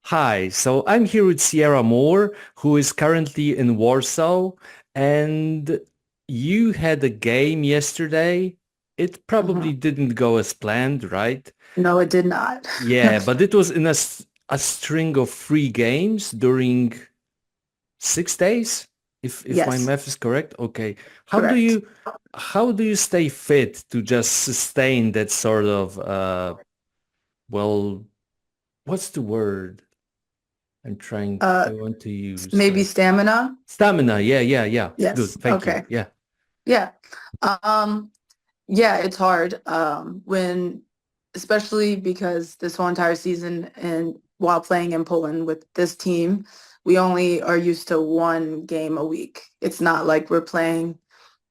Hi, so I'm here with Sierra Moore, who is currently in Warsaw, and you had a game yesterday. It hmm probably didn't go as planned, right? No, it did not. Yeah, but it was in a string of three games during 6 days, if my Yes, math is correct. Okay. How do correct. you how do you stay fit to just sustain that sort of well, what's the word I Uh, want to use? Maybe stamina. Stamina. Yeah, yeah, yeah. Good. Yes. Thank you. Okay. Yeah. Yeah. Um, yeah, it's hard when, especially because this whole entire season and while playing in Poland with this team, we only are used to one game a week. It's not like we're playing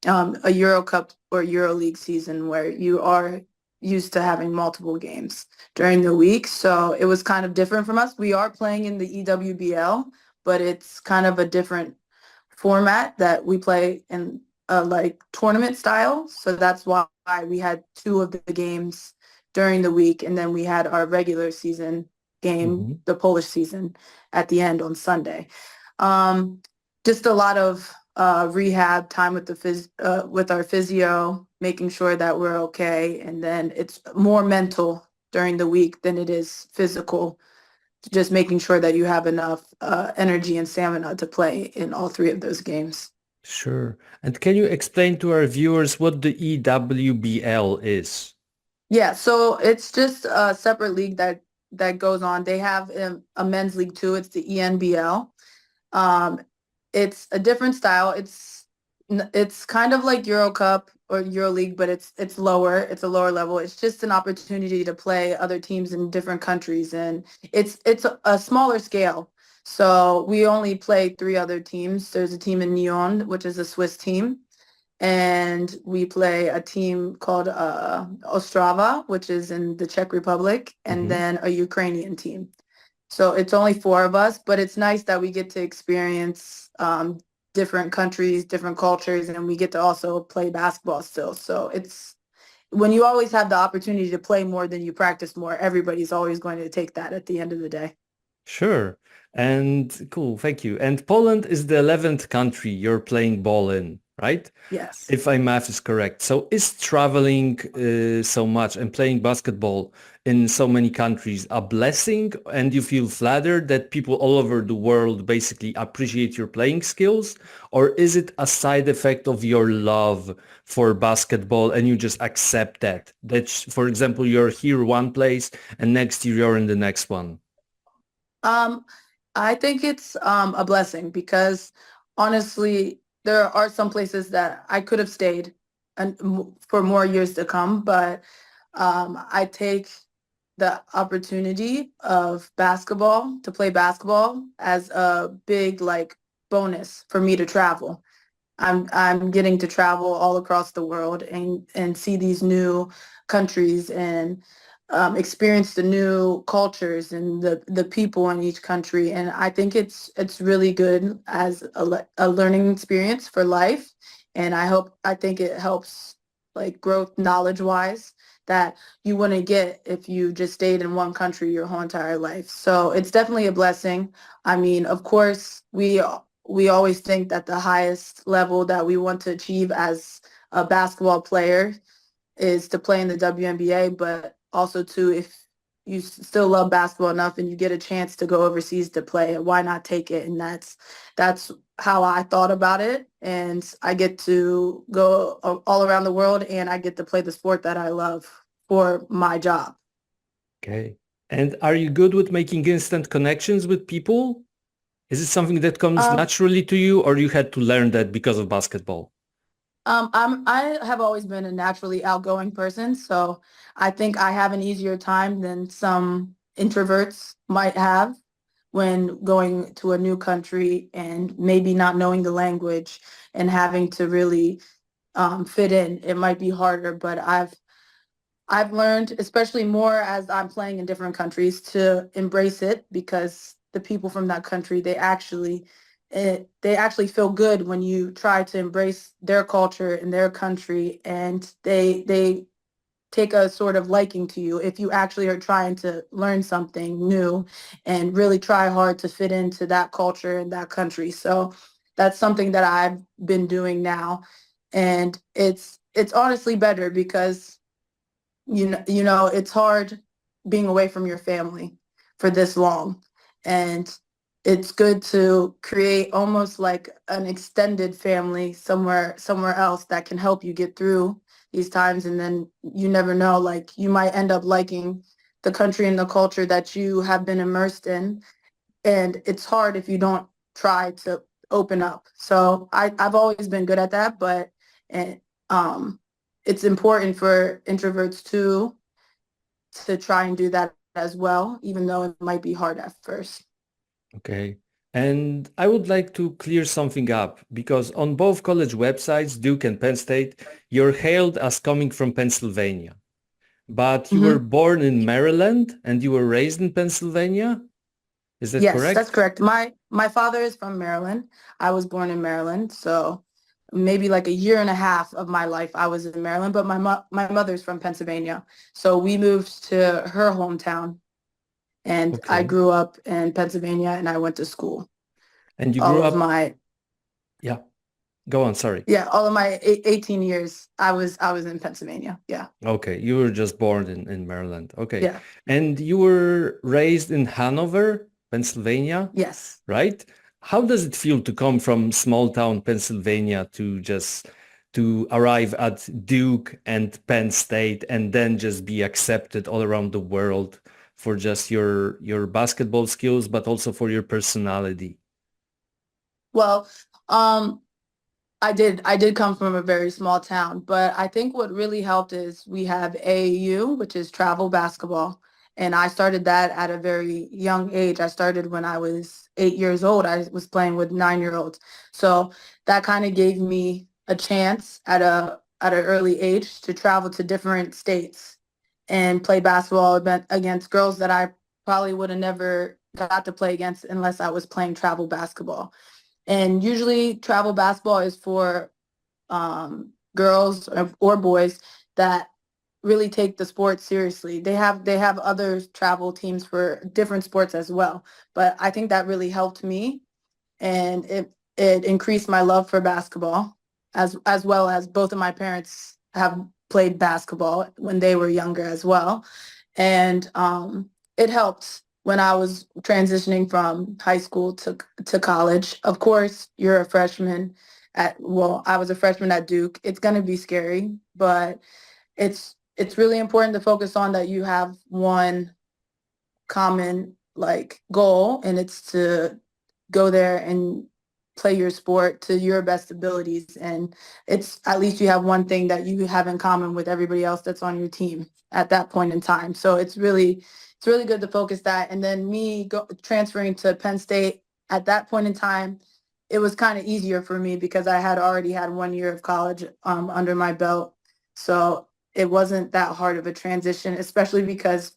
a Euro Cup or Euro League season where you are used to having multiple games during the week. So it was kind of different from us. We are playing in the EWBL, but it's kind of a different format that we play in like tournament style. So that's why we had two of the games during the week, and then we had our regular season game, Hmm. the Polish season, at the end on Sunday. Um, just a lot of rehab time with with our physio, making sure that we're okay, and then it's more mental during the week than it is physical. Just making sure that you have enough energy and stamina to play in all three of those games. Sure. And can you explain to our viewers what the EWBL is? Yeah, so it's just a separate league that goes on. They have a men's league too. It's the ENBL. Um, it's a different style. It's kind of like Euro Cup or Euro League, but it's lower. It's a lower level. It's just an opportunity to play other teams in different countries, and it's a smaller scale. So we only play three other teams. There's a team in Nyon, which is a Swiss team, and we play a team called Ostrava, which is in the Czech Republic, and Hmm. then a Ukrainian team. So it's only four of us, but it's nice that we get to experience different countries, different cultures, and we get to also play basketball still. So it's when you always have the opportunity to play more than you practice more, everybody's always going to take that at the end of the day. Sure. And cool. Thank you. And Poland is the 11th country you're playing ball in, right? Yes. If my math is correct. So is traveling so much and playing basketball in so many countries a blessing and you feel flattered that people all over the world basically appreciate your playing skills? Or is it a side effect of your love for basketball and you just accept that? That, for example, you're here one place and next year you're in the next one. Um, I think it's a blessing because honestly, there are some places that I could have stayed and for more years to come, but I take the opportunity of basketball to play basketball as a big like bonus for me to travel. I'm getting to travel all across the world and see these new countries and experience the new cultures and the people in each country. And I think it's really good as a learning experience for life. And I think it helps like growth knowledge wise that you wouldn't get if you just stayed in one country your whole entire life. So it's definitely a blessing. I mean, of course, we always think that the highest level that we want to achieve as a basketball player is to play in the WNBA, but also too, if you still love basketball enough and you get a chance to go overseas to play, why not take it? And that's how I thought about it. And I get to go all around the world and I get to play the sport that I love for my job. Okay. And are you good with making instant connections with people? Is it something that comes Um, naturally to you or you had to learn that because of basketball? I have always been a naturally outgoing person, so I think I have an easier time than some introverts might have when going to a new country and maybe not knowing the language and having to really fit in. It might be harder, but I've learned, especially more as I'm playing in different countries, to embrace it because the people from that country, they actually feel good when you try to embrace their culture and their country, and they take a sort of liking to you if you actually are trying to learn something new and really try hard to fit into that culture and that country. So that's something that I've been doing now. And it's honestly better because it's hard being away from your family for this long. And it's good to create almost like an extended family somewhere else that can help you get through these times. And then you never know, like you might end up liking the country and the culture that you have been immersed in. And it's hard if you don't try to open up. So I've always been good at that, but and it's important for introverts too to try and do that as well, even though it might be hard at first. Okay. And I would like to clear something up because on both college websites, Duke and Penn State, you're hailed as coming from Pennsylvania. But you were Hmm. born in Maryland and you were raised in Pennsylvania. Is that Yes, that's correct? correct. My father is from Maryland. I was born in Maryland, so maybe like a year and a half of my life I was in Maryland, but my mother's from Pennsylvania. So we moved to her hometown and I Okay. grew up in Pennsylvania and I went to school. And you All grew of up, my yeah, go on, sorry. Yeah, all of my 18 years I was in Pennsylvania. Yeah. Okay, you were just born in Maryland. Okay. Yeah. And you were raised in Hanover, Pennsylvania, Yes. right? How does it feel to come from small town Pennsylvania to just to arrive at Duke and Penn State and then just be accepted all around the world for just your basketball skills, but also for your personality? Well, um I did come from a very small town, but I think what really helped is we have AAU, which is travel basketball. And I started that at a very young age. I started when I was 8 years old. I was playing with 9-year-olds. So that kind of gave me a chance at an early age to travel to different states and play basketball against girls that I probably would have never got to play against unless I was playing travel basketball. And usually travel basketball is for girls or boys that really take the sport seriously. They have other travel teams for different sports as well. But I think that really helped me and it increased my love for basketball as well as both of my parents have played basketball when they were younger as well. And it helped when I was transitioning from high school to college. Of course, you're a freshman I was a freshman at Duke. It's going to be scary, but it's really important to focus on that you have one common like goal, and it's to go there and play your sport to your best abilities. And it's at least you have one thing that you have in common with everybody else that's on your team at that point in time. So it's really good to focus that. And then transferring to Penn State at that point in time, it was kind of easier for me because I had already had 1 year of college under my belt. So it wasn't that hard of a transition, especially because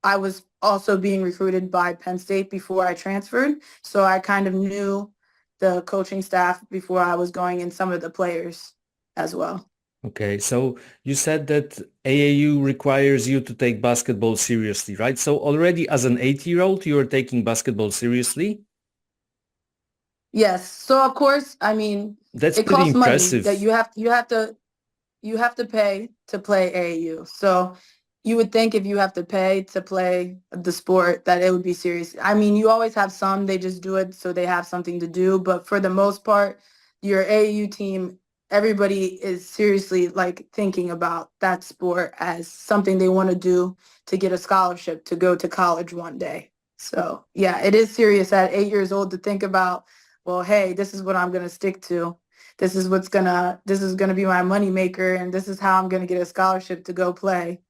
I was also being recruited by Penn State before I transferred. So I kind of knew the coaching staff before I was going and some of the players as well. Okay, so you said that AAU requires you to take basketball seriously, right? So already as an 8-year-old, you are taking basketball seriously? Yes. So of course, I mean, That's it pretty costs money that impressive. you have to pay to play AAU. So you would think if you have to pay to play the sport that it would be serious. I mean, you always have some, they just do it so they have something to do. But for the most part, your AAU team, everybody is seriously like thinking about that sport as something they want to do to get a scholarship to go to college one day. So yeah, it is serious at 8 years old to think about, well, hey, this is what I'm going to stick to. This is gonna be my money maker, and this is how I'm gonna get a scholarship to go play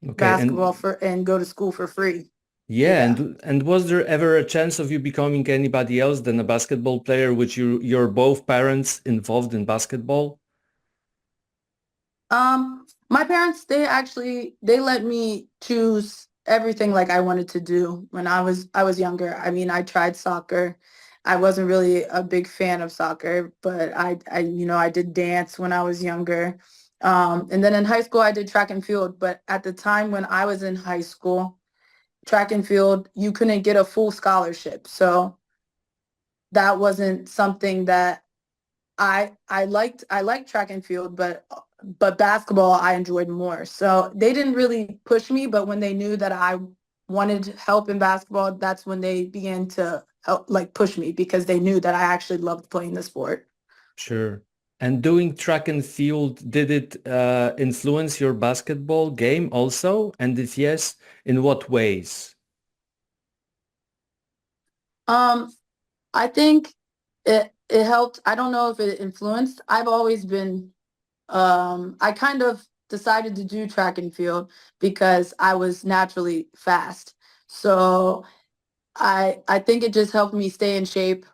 Okay, basketball and for and go to school for free. yeah, Yeah. and was there ever a chance of you becoming anybody else than a basketball player, which your both parents involved in basketball? My parents, they let me choose everything like I wanted to do when I was younger. I mean, I tried soccer. I wasn't really a big fan of soccer, but I did dance when I was younger. And then in high school, I did track and field. But at the time when I was in high school, track and field, you couldn't get a full scholarship. So that wasn't something that I liked. I liked track and field, but basketball I enjoyed more. So they didn't really push me, but when they knew that I wanted help in basketball, that's when they began to help, like push me because they knew that I actually loved playing the sport. Sure. And doing track and field, did it influence your basketball game also? And if yes, in what ways? Um, I think it helped. I don't know if it influenced. I've always been I kind of decided to do track and field because I was naturally fast. So I think it just helped me stay in shape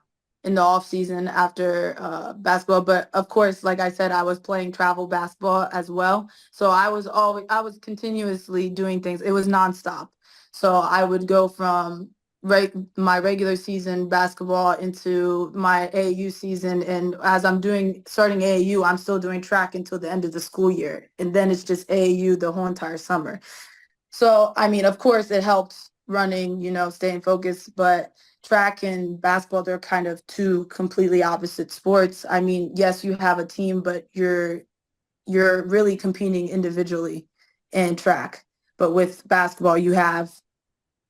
in the off season after basketball. But of course, like I said, I was playing travel basketball as well. So I was continuously doing things. It was nonstop. So I would go from my regular season basketball into my AAU season. And as I'm starting AAU, I'm still doing track until the end of the school year. And then it's just AAU the whole entire summer. So, I mean, of course, it helps running, staying focused, but track and basketball, they're kind of two completely opposite sports. I mean, yes, you have a team, but you're really competing individually in track. But with basketball, you have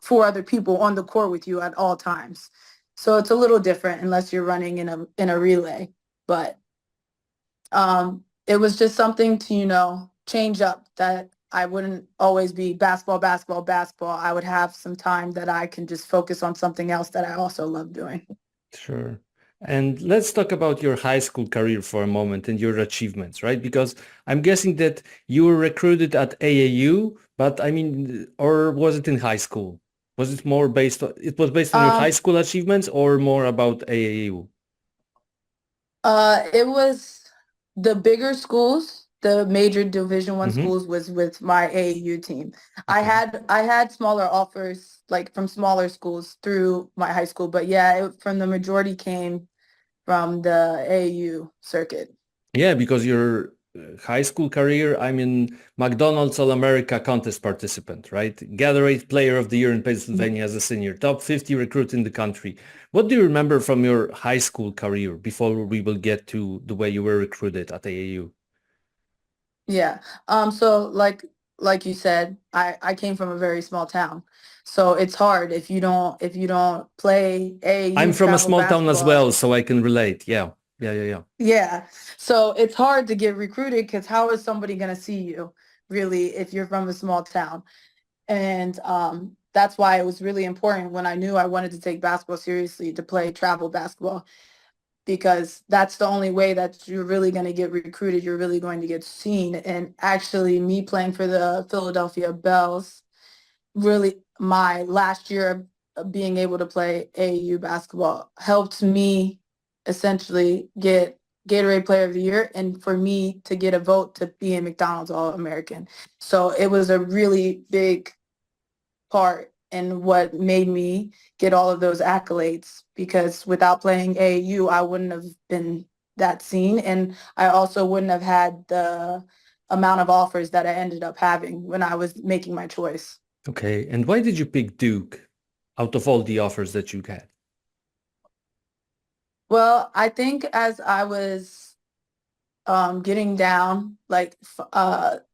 four other people on the court with you at all times. So it's a little different unless you're running in a relay. But it was just something to, change up that I wouldn't always be basketball, basketball, basketball. I would have some time that I can just focus on something else that I also love doing. Sure. And let's talk about your high school career for a moment and your achievements, right? Because I'm guessing that you were recruited at AAU, but I mean, or was it in high school? Was it more it was based on your high Um, school achievements or more about AAU? it was the bigger schools, the major Division One Mm-hmm. schools was with my AAU team. Okay. I had smaller offers like from smaller schools through my high school, but yeah, from the majority came from the AAU circuit. Yeah, because your high school career, I mean, McDonald's All-America contest participant, right? Gatorade Player of the Year in Pennsylvania as a senior, top 50 recruit in the country. What do you remember from your high school career before we will get to the way you were recruited at AAU? Yeah. So like you said, I came from a very small town. So it's hard if you don't play I'm AAU from a travel small town as basketball. well, so I can relate. Yeah, yeah, yeah, yeah. Yeah. So it's hard to get recruited because how is somebody gonna see you really if you're from a small town? And that's why it was really important when I knew I wanted to take basketball seriously to play travel basketball because that's the only way that you're really going to get recruited. You're really going to get seen. And actually, me playing for the Philadelphia Bells, really my last year of being able to play AAU basketball helped me essentially get Gatorade Player of the Year and for me to get a vote to be a McDonald's All-American. So it was a really big part in what made me get all of those accolades because without playing AAU, I wouldn't have been that seen. And I also wouldn't have had the amount of offers that I ended up having when I was making my choice. Okay, and why did you pick Duke out of all the offers that you had? Well, I think as I was getting down,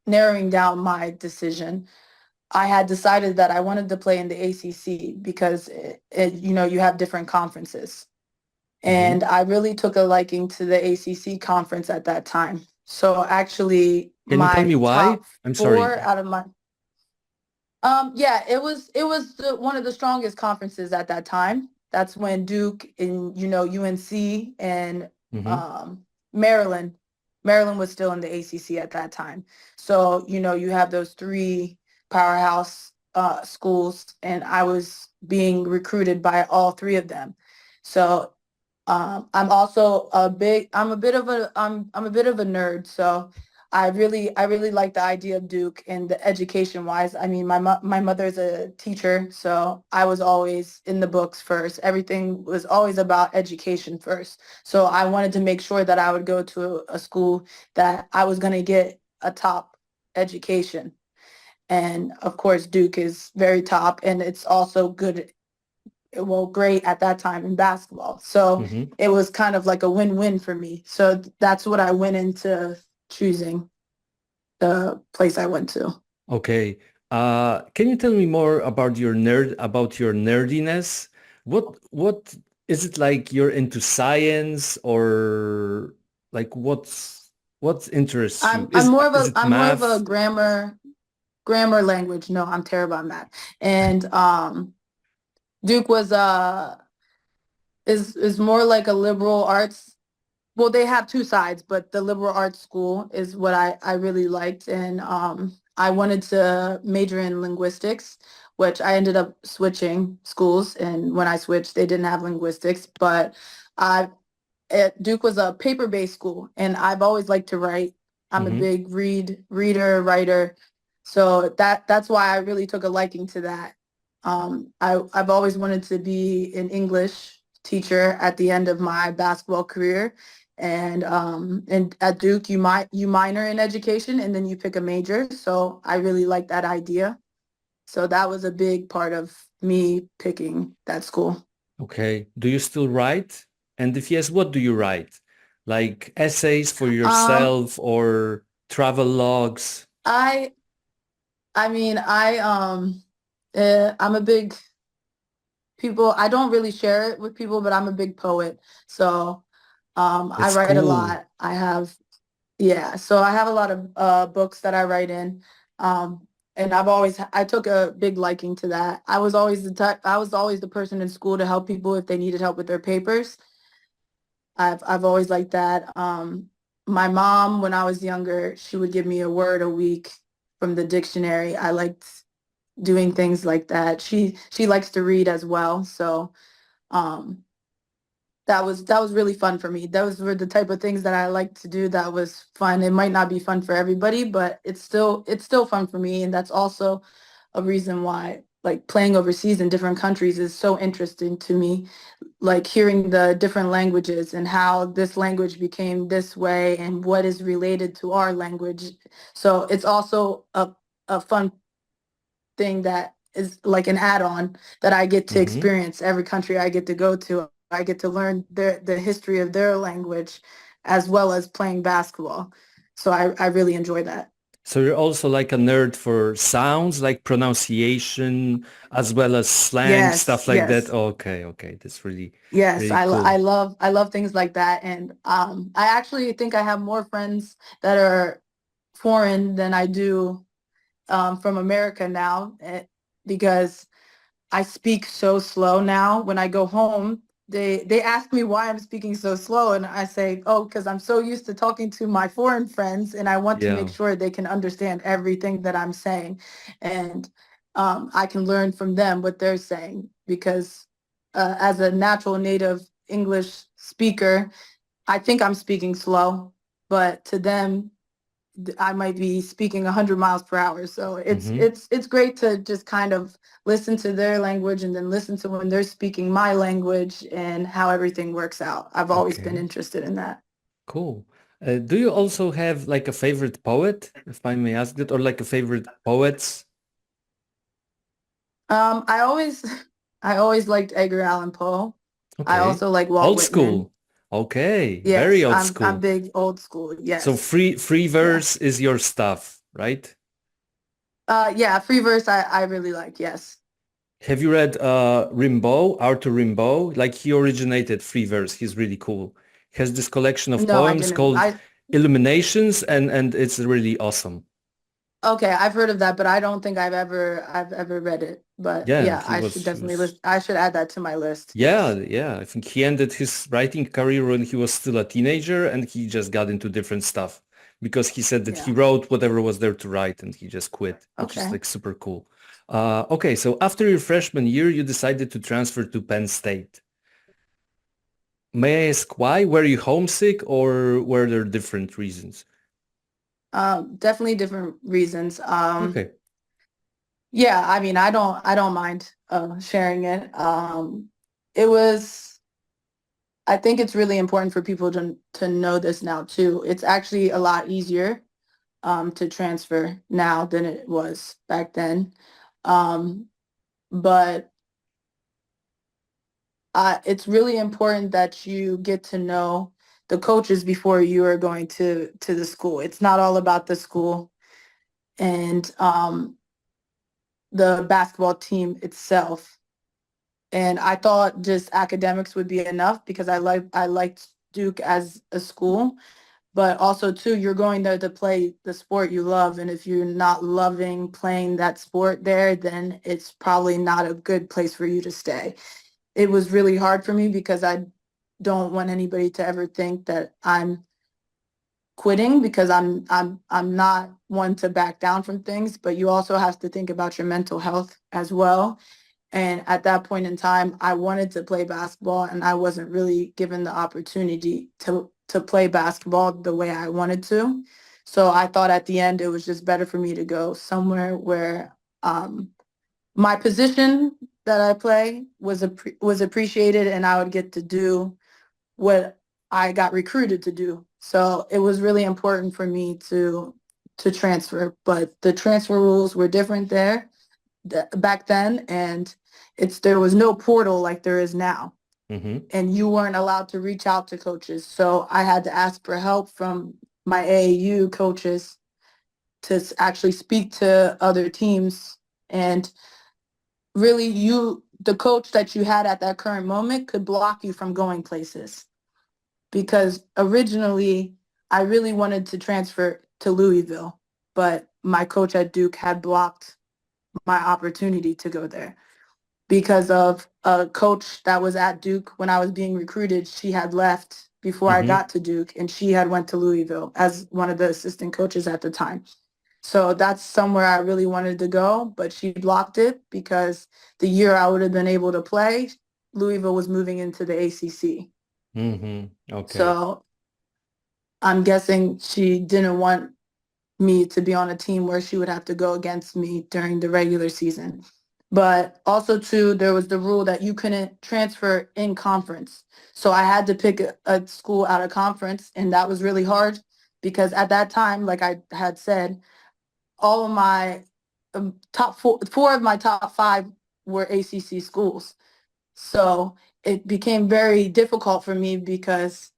narrowing down my decision, I had decided that I wanted to play in the ACC because you have different conferences. Hmm. And I really took a liking to the ACC conference at that time. So actually, Can you tell my me why? top I'm sorry. four out of my yeah, it was one of the strongest conferences at that time. That's when Duke and UNC and Hmm. um, Maryland, Maryland was still in the ACC at that time. So you have those three powerhouse schools, and I was being recruited by all three of them. So I'm also I'm a bit of a nerd, so I really like the idea of Duke and the education wise. I mean, my mother's a teacher, so I was always in the books first. Everything was always about education first. So I wanted to make sure that I would go to a school that I was going to get a top education. And of course, Duke is very top, and it's also good, well, great at that time in basketball. So Hmm. it was kind of like a win-win for me. So that's what I went into choosing the place I went to. Okay. Can you tell me more about your nerdiness? What is it like you're into science or like what interests you? Is it I'm more of a math? grammar language. No, I'm terrible at math. And Duke was is more like a liberal arts. Well, they have two sides, but the liberal arts school is what I really liked. And I wanted to major in linguistics, which I ended up switching schools. And when I switched, they didn't have linguistics. But I Duke was a paper-based school, and I've always liked to write. I'm a Hmm. big reader, writer. So that's why I really took a liking to that. I've always wanted to be an English teacher at the end of my basketball career. And at Duke, you minor in education and then you pick a major. So I really like that idea. So that was a big part of me picking that school. Okay. Do you still write? And if yes, what do you write? Like essays for Um, yourself or travel logs? I I mean, I'm a big people. I don't really share it with people, but I'm a big poet. So I That's write a cool. lot. Yeah, so I have a lot of books that I write in. And I took a big liking to that. I was always the person in school to help people if they needed help with their papers. I've always liked that. My mom, when I was younger, she would give me a word a week from the dictionary. I liked doing things like that. She likes to read as well, so um, that was really fun for me. Those were the type of things that I like to do. That was fun. It might not be fun for everybody, but it's still fun for me, and that's also a reason why like playing overseas in different countries is so interesting to me, like hearing the different languages and how this language became this way and what is related to our language. So it's also a fun thing that is like an add-on that I get to Hmm. experience every country I get to go to. I get to learn the history of their language as well as playing basketball. So I really enjoy that. So you're also like a nerd for sounds, like pronunciation, as well as slang, Yes, stuff like that. yes. Okay, okay. That's really, Yes, really cool. I love things like that. And I actually think I have more friends that are foreign than I do from America now, because I speak so slow now. When I go home, they ask me why I'm speaking so slow, and I say, "Oh, because I'm so used to talking to my foreign friends, and I want to make Yeah. sure they can understand everything that I'm saying, and I can learn from them what they're saying. Because as a natural native English speaker, I think I'm speaking slow, but to them, I might be speaking 100 miles per hour. So Hmm. it's great to just kind of listen to their language and then listen to when they're speaking my language and how everything works out. I've always been Okay, interested in that. cool. Do you also have like a favorite poet, if I may ask that, or like a favorite poets? I always I always liked Edgar Allan Poe. I Okay. also like Walt Old Whitman. school. Okay, very Yes, old I'm school. big old school. So Yes. free Yeah. verse is your stuff, right? Yeah, free verse I really like. Yes. Have you read Rimbaud, Arthur Rimbaud? Like he originated free verse. He's really cool. He has this collection of No, I poems didn't. called Illuminations and it's really awesome. Okay, I've heard of that, but I don't think I've ever read it. But Yeah, yeah, I should he definitely was list. I should add that to my list. yeah, Yes. yeah. I think he ended his writing career when he was still a teenager and he just got into different stuff because he said that he Yeah. wrote whatever was there to write and he just quit, which is Okay. like super cool. Okay, so after your freshman year, you decided to transfer to Penn State. May I ask why? Were you homesick or were there different reasons? Definitely different reasons. Okay. Yeah, I mean, I don't mind sharing it. It was I think it's really important for people to know this now too. It's actually a lot easier to transfer now than it was back then. Um, but it's really important that you get to know the coaches before you are going to the school. It's not all about the school and the basketball team itself. And I thought just academics would be enough because I liked Duke as a school, but also too you're going there to play the sport you love, and if you're not loving playing that sport there, then it's probably not a good place for you to stay. It was really hard for me because I don't want anybody to ever think that I'm quitting because I'm not one to back down from things, but you also have to think about your mental health as well. And at that point in time, I wanted to play basketball and I wasn't really given the opportunity to play basketball the way I wanted to. So I thought at the end it was just better for me to go somewhere where my position that I play was appreciated and I would get to do what I got recruited to do. So it was really important for me to transfer, but the transfer rules were different there back then, and there was no portal like there is now, Mm-hmm. and you weren't allowed to reach out to coaches. So I had to ask for help from my AAU coaches to actually speak to other teams, and really the coach that you had at that current moment could block you from going places because originally I really wanted to transfer to Louisville, but my coach at Duke had blocked my opportunity to go there because of a coach that was at Duke when I was being recruited. She had left before I Mm-hmm. got to Duke, and she had went to Louisville as one of the assistant coaches at the time. So that's somewhere I really wanted to go, but she blocked it because the year I would have been able to play, Louisville was moving into the ACC. Mm-hmm. Okay. So I'm guessing she didn't want me to be on a team where she would have to go against me during the regular season. But also too, there was the rule that you couldn't transfer in conference. So I had to pick a school out of conference, and that was really hard because at that time, like I had said, all of my four of my top five were ACC schools. So it became very difficult for me because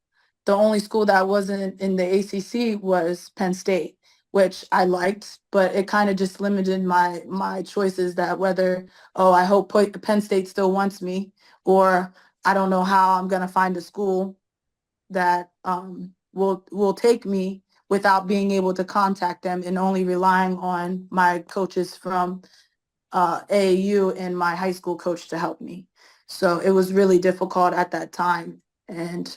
the only school that wasn't in the ACC was Penn State, which I liked, but it kind of just limited my choices that whether, oh, I hope Penn State still wants me, or I don't know how I'm going to find a school that will take me without being able to contact them and only relying on my coaches from AAU and my high school coach to help me. So it was really difficult at that time. And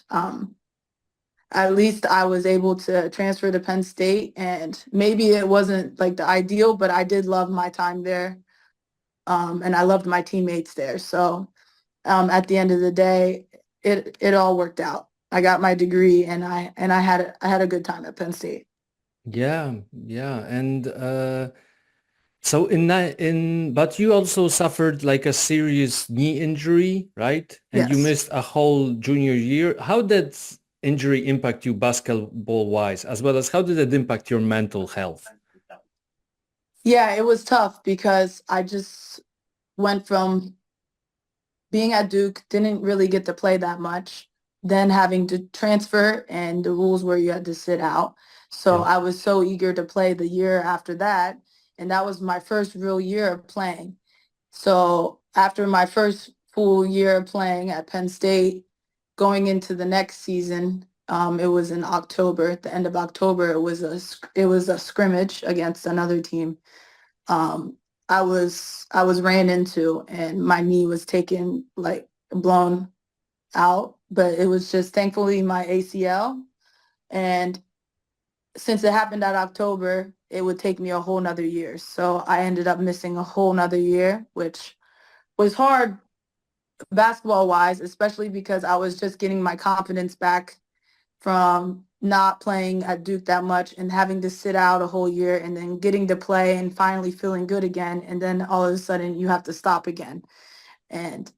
at least I was able to transfer to Penn State. And maybe it wasn't like the ideal, but I did love my time there. And I loved my teammates there. So at the end of the day, it all worked out. I got my degree and I had a good time at Penn State. Yeah, yeah. And so but you also suffered like a serious knee injury, right? And you Yes. missed a whole junior year. How did injury impact you basketball wise, as well as how did it impact your mental health? Yeah, it was tough because I just went from being at Duke, didn't really get to play that much, then having to transfer and the rules where you had to sit out. So Yeah. I was so eager to play the year after that. And that was my first real year of playing. So after my first full year of playing at Penn State, going into the next season, it was in October. At the end of October, it was a scrimmage against another team. Um, I was ran into, and my knee was taken like blown out, but it was just thankfully my ACL. And since it happened at October, it would take me a whole nother year. So I ended up missing a whole nother year, which was hard basketball wise, especially because I was just getting my confidence back from not playing at Duke that much and having to sit out a whole year and then getting to play and finally feeling good again. And then all of a sudden you have to stop again. And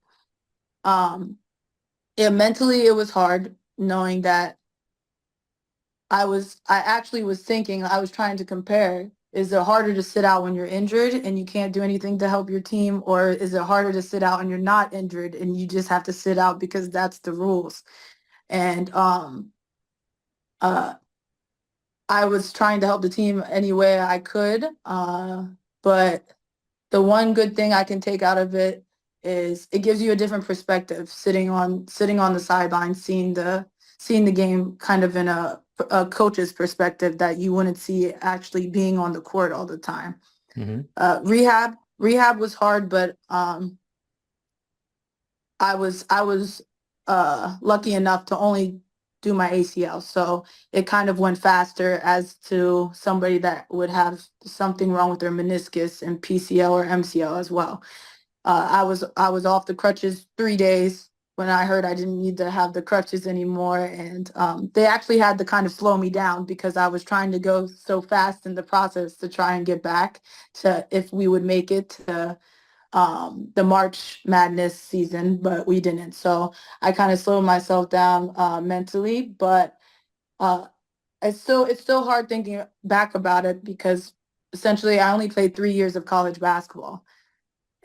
um, mentally it was hard knowing that I actually was thinking, I was trying to compare, is it harder to sit out when you're injured and you can't do anything to help your team, or is it harder to sit out and you're not injured and you just have to sit out because that's the rules? And uh, I was trying to help the team any way I could, but the one good thing I can take out of it is it gives you a different perspective sitting on the sideline, seeing the game kind of in a coach's perspective that you wouldn't see actually being on the court all the time. Hmm. Rehab was hard, but I was lucky enough to only do my ACL, so it kind of went faster as to somebody that would have something wrong with their meniscus and PCL or MCL as well. I was off the crutches 3 days when I heard I didn't need to have the crutches anymore, and they actually had to kind of slow me down because I was trying to go so fast in the process to try and get back to if we would make it to the March Madness season, but we didn't. So I kind of slowed myself down mentally, but uh, it's still hard thinking back about it because essentially I only played 3 years of college basketball.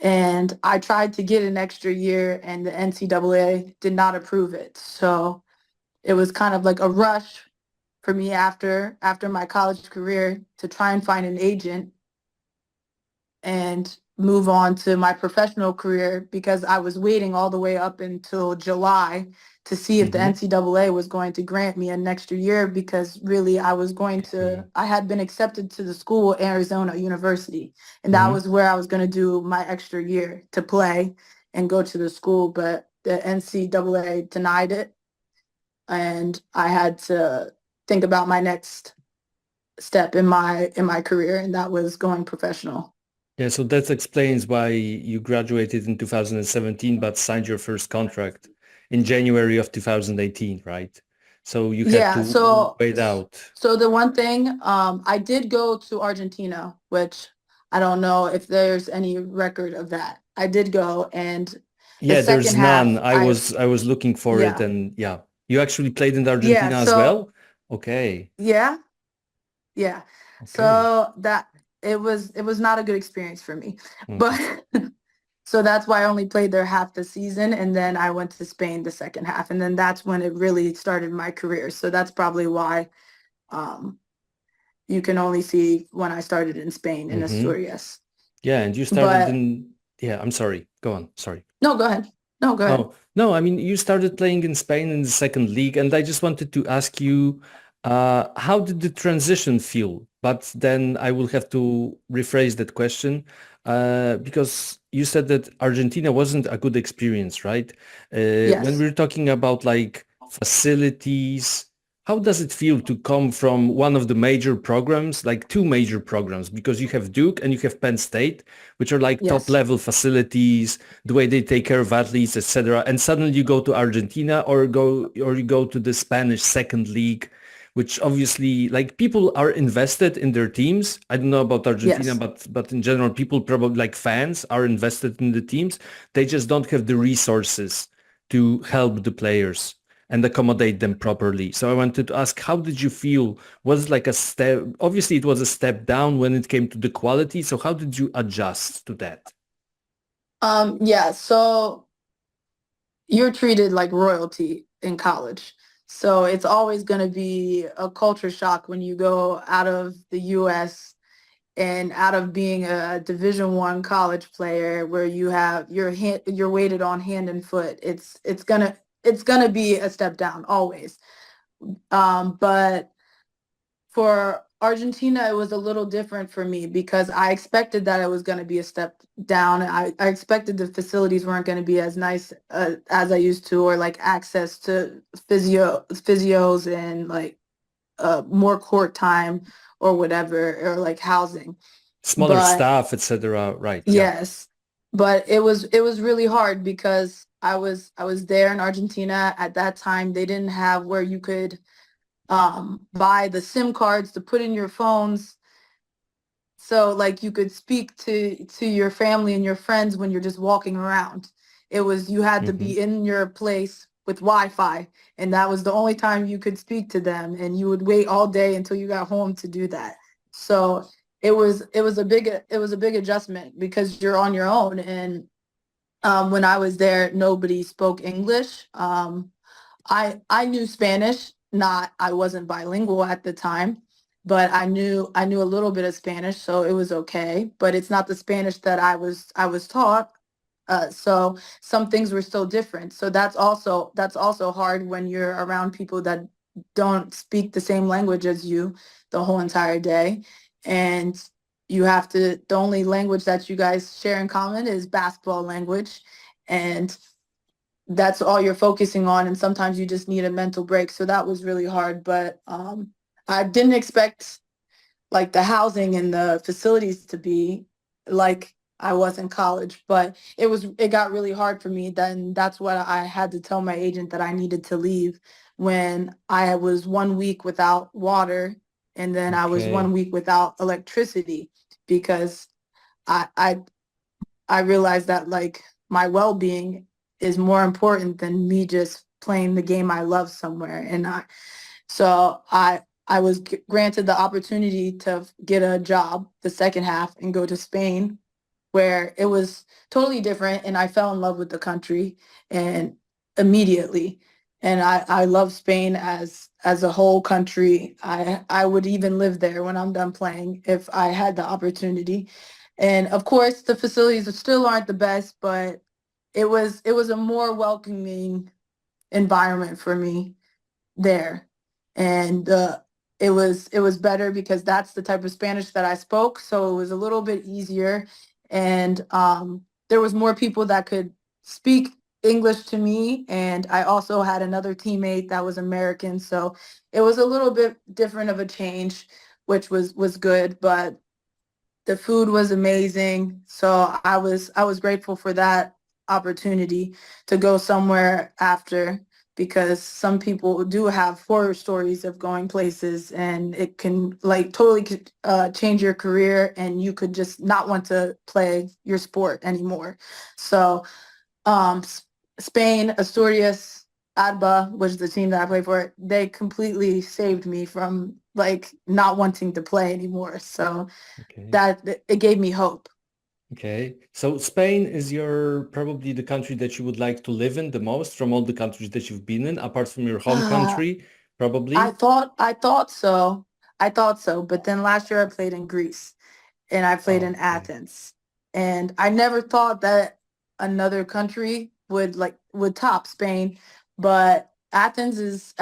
And I tried to get an extra year and the NCAA did not approve it. So it was kind of like a rush for me after my college career to try and find an agent and move on to my professional career because I was waiting all the way up until July to see if the Hmm. NCAA was going to grant me an extra year because really I had been accepted to the school, Arizona University, and that Hmm. was where I was going to do my extra year to play and go to the school, but the NCAA denied it and I had to think about my next step in my career, and that was going professional. Yeah, so that explains why you graduated in 2017 but signed your first contract in January of 2018, right? So you had Yeah, to so wait out. so the one thing, I did go to Argentina, which I don't know if there's any record of that. I did go, and the Yeah, second there's none. half, I was looking for it, yeah, and yeah. You actually played in yeah, Argentina as so well? Okay. yeah, yeah, Okay. so that it was not a good experience for me, but Okay. so that's why I only played there half the season, and then I went to Spain the second half, and then that's when it really started my career. So that's probably why. Um, you can only see when I started in Spain in Mm-hmm. Asturias. Yeah, and you started But in, yeah, I'm sorry. Go on. Sorry. no, go ahead. No, go ahead. Oh, no, I mean, you started playing in Spain in the second league, and I just wanted to ask you, how did the transition feel? But then I will have to rephrase that question, because you said that Argentina wasn't a good experience, right? When Yes. we're talking about like facilities, how does it feel to come from one of the major programs, like two major programs, because you have Duke and you have Penn State, which are like top Yes. level facilities, the way they take care of athletes, etc. And suddenly you go to Argentina or you go to the Spanish second league, which obviously like people are invested in their teams. I don't know about Argentina, Yes. but in general, people probably like fans are invested in the teams. They just don't have the resources to help the players and accommodate them properly. So I wanted to ask, how did you feel? Was it like a step? Obviously, it was a step down when it came to the quality. So how did you adjust to that? Yeah, so you're treated like royalty in college. So it's always going to be a culture shock when you go out of the US and out of being a Division I college player where you're weighted on hand and foot. It's gonna be a step down always. But for Argentina, it was a little different for me because I expected that it was going to be a step down. I expected the facilities weren't going to be as nice as I used to, or like access to physios and like more court time or whatever, or like housing. Smaller But staff, etc. Right? Yeah. yes, but it was really hard because I was there in Argentina at that time. They didn't have where you could buy the SIM cards to put in your phones. So like you could speak to your family and your friends when you're just walking around. It was you had to Hmm. be in your place with Wi-Fi, and that was the only time you could speak to them, and you would wait all day until you got home to do that. So it was a big adjustment because you're on your own, and when I was there, nobody spoke English. I knew Spanish, not I wasn't bilingual at the time, but I knew a little bit of Spanish, so it was okay. But it's not the Spanish that I was taught. So some things were still different. So that's also hard when you're around people that don't speak the same language as you the whole entire day. And the only language that you guys share in common is basketball language. And that's all you're focusing on, and sometimes you just need a mental break. So that was really hard, but I didn't expect like the housing and the facilities to be like I was in college, but it got really hard for me. Then that's what I had to tell my agent, that I needed to leave when I was 1 week without water, and then I was one Okay. week without electricity, because I I I realized that like my well-being is more important than me just playing the game I love somewhere. And I was granted the opportunity to get a job the second half and go to Spain, where it was totally different, and I fell in love with the country and immediately. And I love Spain as a whole country. I would even live there when I'm done playing if I had the opportunity. And of course, the facilities still aren't the best, but it was a more welcoming environment for me there. And it was better because that's the type of Spanish that I spoke, so it was a little bit easier. And there was more people that could speak English to me, and I also had another teammate that was American, so it was a little bit different of a change, which was good. But the food was amazing. So I was grateful for that opportunity to go somewhere after, because some people do have horror stories of going places, and it can like totally change your career, and you could just not want to play your sport anymore. So Spain, Asturias, Adba, which is the team that I play for, they completely saved me from like not wanting to play anymore. So Okay. that it gave me hope. Okay. So Spain is your probably the country that you would like to live in the most from all the countries that you've been in, apart from your home I country, probably. thought so. I thought so, but then last year I played in Greece, and I played in Oh, okay. Athens. And I never thought that another country would top Spain, but Athens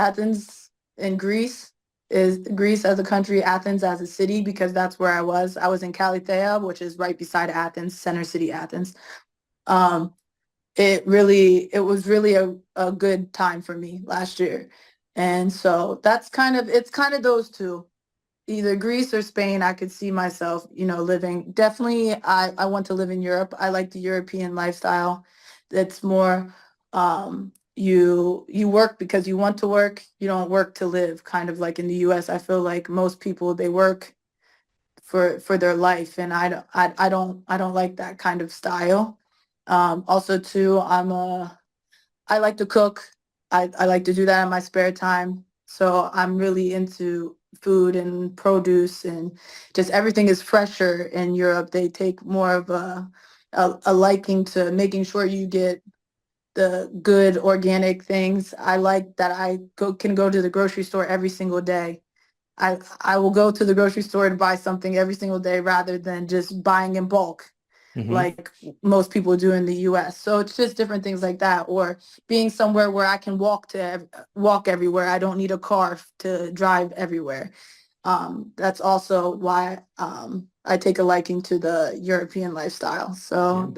in Greece is Greece as a country, Athens as a city, because that's where I was. I was in Kallithea, which is right beside Athens, center city Athens. Um, it was really a good time for me last year. And so it's kind of those two, either Greece or Spain. I could see myself, living. Definitely, I want to live in Europe. I like the European lifestyle. It's more, you work because you want to work. You don't work to live. Kind of like in the U.S., I feel like most people, they work for their life, and I don't like that kind of style. Also, too, I like to cook. I like to do that in my spare time. So I'm really into food and produce, and just everything is fresher in Europe. They take more of a liking to making sure you get the good organic things. I like that can go to the grocery store every single day. I will go to the grocery store to buy something every single day rather than just buying in bulk Mm-hmm. like most people do in the US. So it's just different things like that, or being somewhere where I can walk everywhere. I don't need a car to drive everywhere. That's also why I take a liking to the European lifestyle. Yeah. So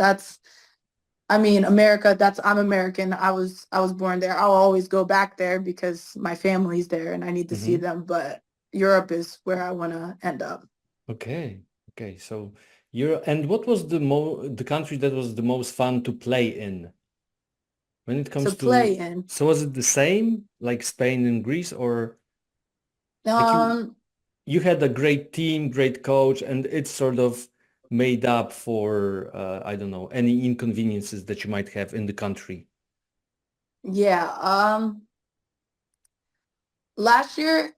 I mean, America, I'm American. I was born there. I'll always go back there because my family's there and I need to see Mm-hmm. them, but Europe is where I want to end up. Okay. Okay. So you're, and what was the country that was the most fun to play in when it To comes play to, in. so was it the same like Spain and Greece, or like Um, you had a great team, great coach, and it's sort of made up for, I don't know, any inconveniences that you might have in the country. Yeah. Last year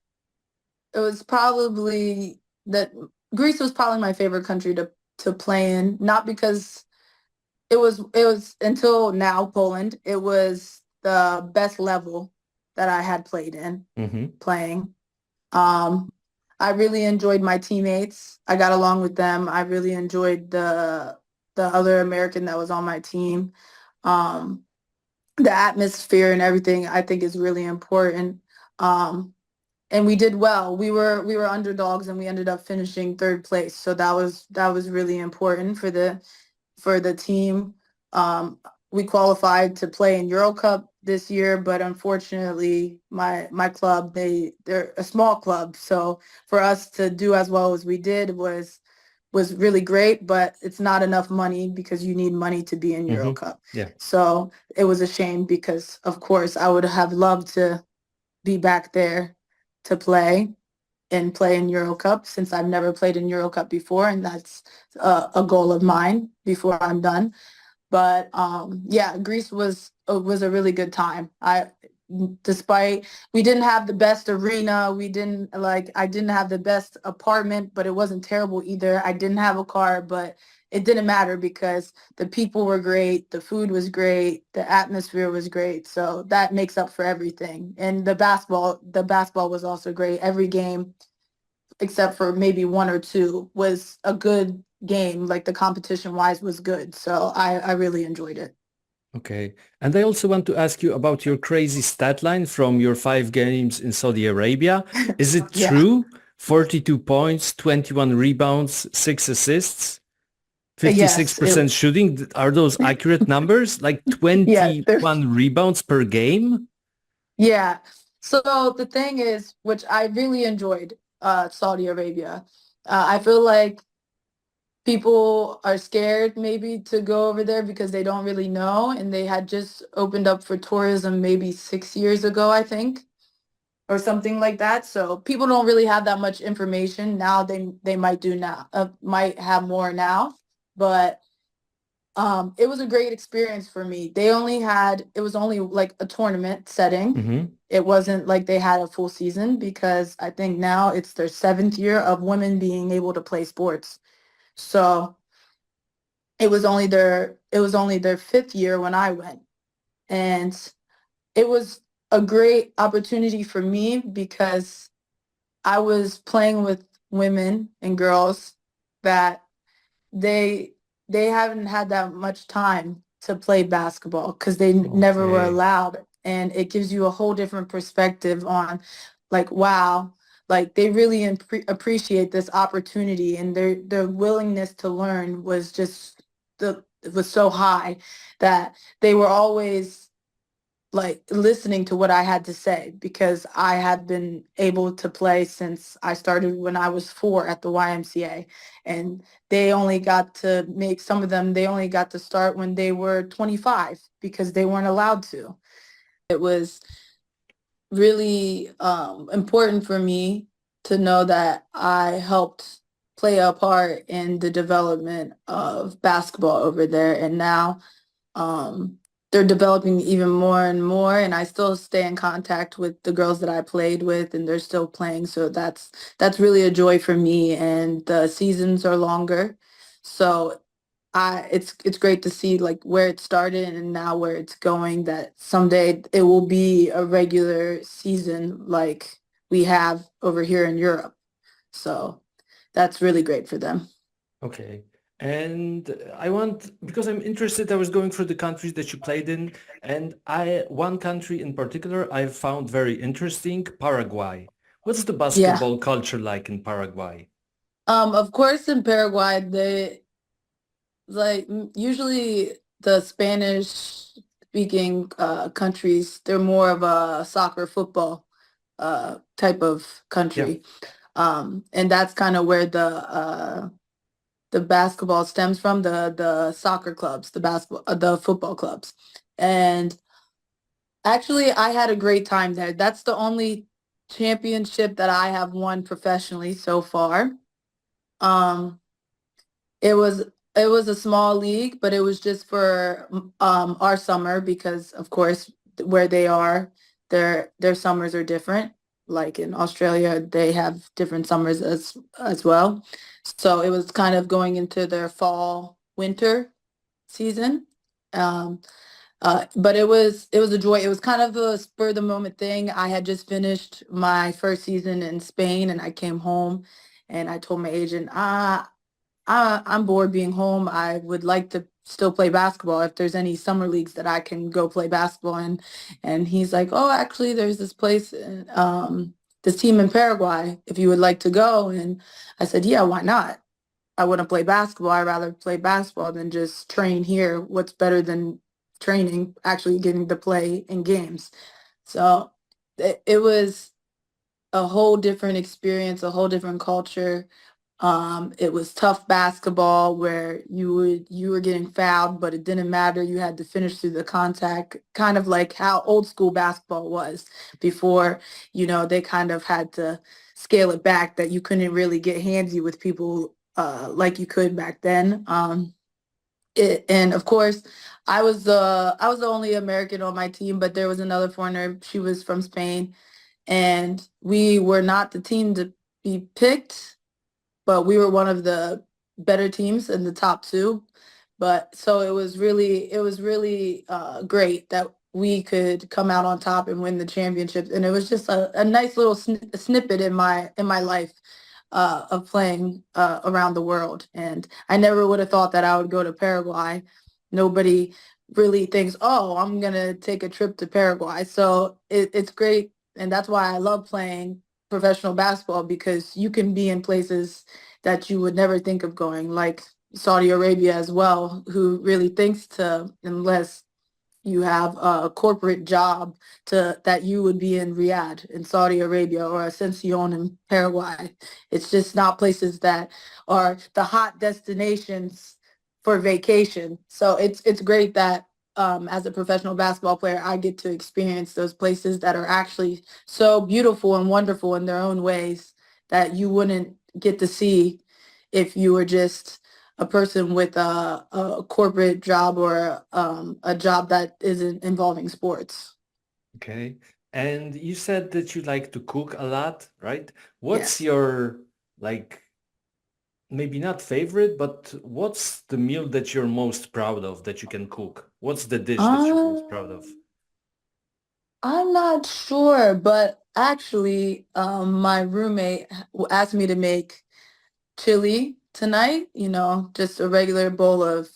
it was probably that Greece was probably my favorite country to play in, not because it was until now Poland. It was the best level that I had played in Hmm. playing. Um, I really enjoyed my teammates. I got along with them. I really enjoyed the other American that was on my team. Um, the atmosphere and everything I think is really important. Um, and we did well. We were underdogs and we ended up finishing third place. So that was really important for the team. Um, we qualified to play in Euro Cup this year, but unfortunately, my club they're a small club, so for us to do as well as we did was really great. But it's not enough money because you need money to be in Euro Hmm. Cup. Yeah. So it was a shame because, of course, I would have loved to be back there to play in Euro Cup since I've never played in Euro Cup before, and that's a goal of mine before I'm done. But yeah, Greece was a really good time. Despite we didn't have the best arena, I didn't have the best apartment, but it wasn't terrible either. I didn't have a car, but it didn't matter because the people were great, the food was great, the atmosphere was great. So that makes up for everything. And the basketball was also great. Every game except for maybe one or two, was a good game. Like the competition wise was good. So I really enjoyed it. Okay. And I also want to ask you about your crazy stat line from your 5 games in Saudi Arabia. Is it Yeah. true? 42 points, 21 rebounds, 6 assists, Yes. 56% shooting. Are those accurate numbers? Like Yeah. They're 21 rebounds per game? Yeah. So the thing is, which I really enjoyed, Saudi Arabia. I feel like people are scared maybe to go over there because they don't really know, and they had just opened up for tourism maybe 6 years ago, I think, or something like that. So people don't really have that much information now. They might do now, might have more now, but it was a great experience for me. It was only like a tournament setting. Hmm. It wasn't like they had a full season because I think now it's their seventh year of women being able to play sports. So it was only their fifth year when I went. And it was a great opportunity for me because I was playing with women and girls that they they haven't had that much time to play basketball because they never were Okay. allowed, and it gives you a whole different perspective on like, wow, like they really appreciate this opportunity, and their willingness to learn was just the it was so high that they were always like listening to what I had to say because I had been able to play since I started when I was 4 at the YMCA. And some of them, they only got to start when they were 25 because they weren't allowed to. It was really important for me to know that I helped play a part in the development of basketball over there. And now um, they're developing even more and more, and I still stay in contact with the girls that I played with, and they're still playing. So that's really a joy for me. And the seasons are longer, so it's great to see like where it started and now where it's going. That someday it will be a regular season like we have over here in Europe. So that's really great for them. Okay. And I want, because I'm interested, I was going through the countries that you played in, and one country in particular I found very interesting, Paraguay. What's the Yeah. basketball culture like in Paraguay? Of course, in Paraguay, usually the Spanish speaking countries, they're more of a soccer football type of Yeah. country. And that's kind of where the basketball stems from, the soccer clubs, the football clubs. And actually I had a great time there. That's the only championship that I have won professionally so far. Um It was it was a small league, but it was just for our summer because of course where they are, their summers are different. Like in Australia, they have different summers as well. So it was kind of going into their fall winter season. Um, but it was a joy. It was kind of a spur of the moment thing. I had just finished my first season in Spain, and I came home, and I told my agent, I'm bored being home. I would like to still play basketball. If there's any summer leagues that I can go play basketball in, and he's like, oh, actually, there's this place, this team in Paraguay. If you would like to go, and I said, yeah, why not? I wouldn't play basketball. I'd rather play basketball than just train here. What's better than training, actually getting to play in games? So it was a whole different experience, a whole different culture. It was tough basketball where you were getting fouled, but it didn't matter. You had to finish through the contact, kind of like how old school basketball was before, they kind of had to scale it back that you couldn't really get handsy with people like you could back then. And of course, I was the only American on my team, but there was another foreigner. She was from Spain, and we were not the team to be picked, but we were one of the better teams in the top two. But so it was really great that we could come out on top and win the championship. And it was just a nice little snippet in my life of playing around the world. And I never would have thought that I would go to Paraguay. Nobody really thinks, oh, I'm gonna take a trip to Paraguay. So it's great, and that's why I love playing professional basketball, because you can be in places that you would never think of going, like Saudi Arabia as well, who really thinks to, unless you have a corporate job, to that you would be in Riyadh in Saudi Arabia or Ascension in Paraguay. It's just not places that are the hot destinations for vacation. So it's great that as a professional basketball player, I get to experience those places that are actually so beautiful and wonderful in their own ways that you wouldn't get to see if you were just a person with a corporate job or a job that isn't involving sports. Okay. And you said that you like to cook a lot, right? What's Yes. your, like, maybe not favorite, but what's the meal that you're most proud of that you can cook? What's the dish that you're most proud of? Um, I'm not sure, but actually, my roommate asked me to make chili tonight, just a regular bowl of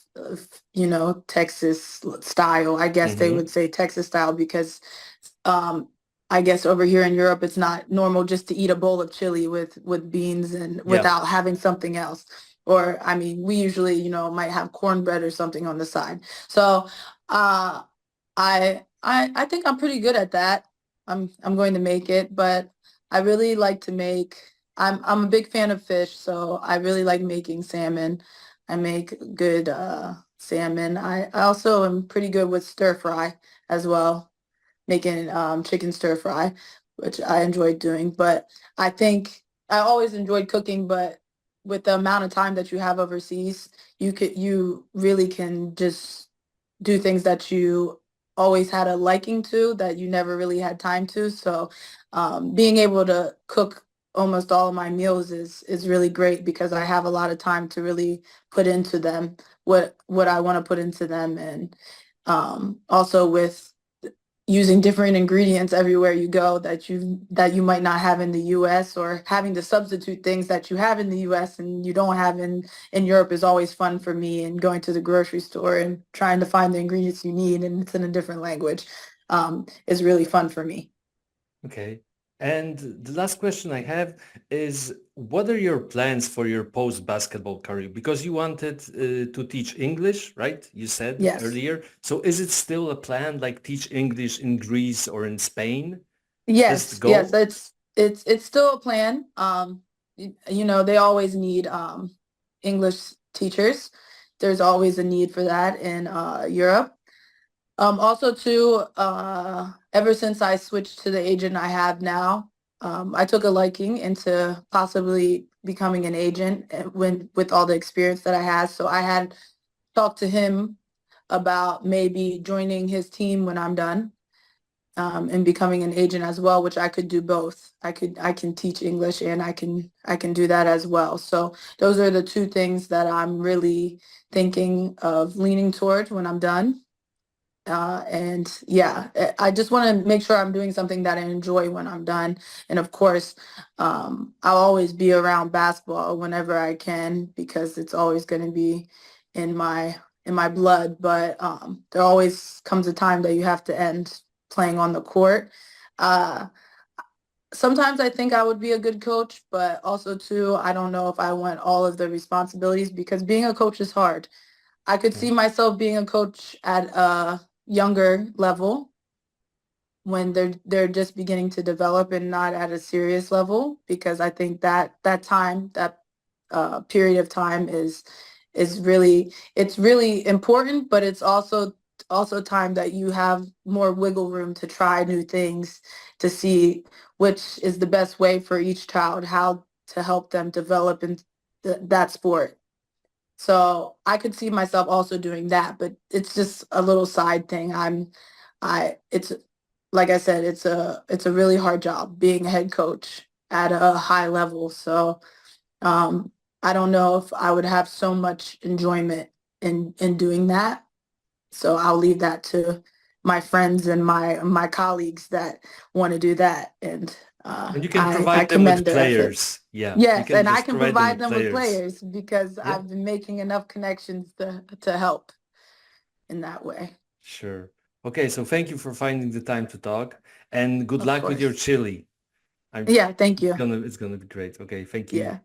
Texas style. I guess they Mm-hmm. would say Texas style because um, I guess over here in Europe, it's not normal just to eat a bowl of chili with beans and Yeah. without having something else. Or, I mean, we usually, might have cornbread or something on the side. So, uh, I think I'm pretty good at that. I'm going to make it, but I really like to make. I'm a big fan of fish, so I really like making salmon. I make good salmon. I also am pretty good with stir fry as well, making chicken stir fry, which I enjoyed doing. But I think I always enjoyed cooking, but with the amount of time that you have overseas, you really can just do things that you always had a liking to that you never really had time to. So being able to cook almost all of my meals is really great because I have a lot of time to really put into them what I want to put into them, and also with using different ingredients everywhere you go that you might not have in the US, or having to substitute things that you have in the US and you don't have in Europe is always fun for me, and going to the grocery store and trying to find the ingredients you need and it's in a different language is really fun for me. Okay. And the last question I have is, what are your plans for your post-basketball career? Because you wanted to teach English, right? You said Yes. earlier. So is it still a plan, like teach English in Greece or in Spain? Is this the Yes, goal? it's still a plan. They always need English teachers. There's always a need for that in Europe. Also too, ever since I switched to the agent I have now, I took a liking into possibly becoming an agent when with all the experience that I had. So I had talked to him about maybe joining his team when I'm done. and becoming an agent as well, which I could do both. I can teach English and I can do that as well. So those are the two things that I'm really thinking of leaning toward when I'm done. And yeah, I just want to make sure I'm doing something that I enjoy when I'm done. And of course, I'll always be around basketball whenever I can because it's always going to be in my blood. But there always comes a time that you have to end playing on the court. Uh, Sometimes I think I would be a good coach, but also too, I don't know if I want all of the responsibilities because being a coach is hard. I could Yeah. see myself being a coach at a younger level when they're just beginning to develop and not at a serious level because I think that time that period of time is really it's really important, but it's also time that you have more wiggle room to try new things to see which is the best way for each child, how to help them develop in that sport. So I could see myself also doing that, but it's just a little side thing. It's like I said, it's a really hard job being a head coach at a high level. So um, I don't know if I would have so much enjoyment in doing that. So I'll leave that to my friends and my colleagues that want to do that. And And you can I provide them with commend their efforts. players. Yeah, you Yes, can and I just can provide them provide with them with players. players because Yeah, I've been making enough connections to help in that way. sure. Okay, so thank you for finding the time to talk and good Of luck with your course. chili. I'm Yeah, thank you. it's gonna be great. Okay, thank you. Yeah.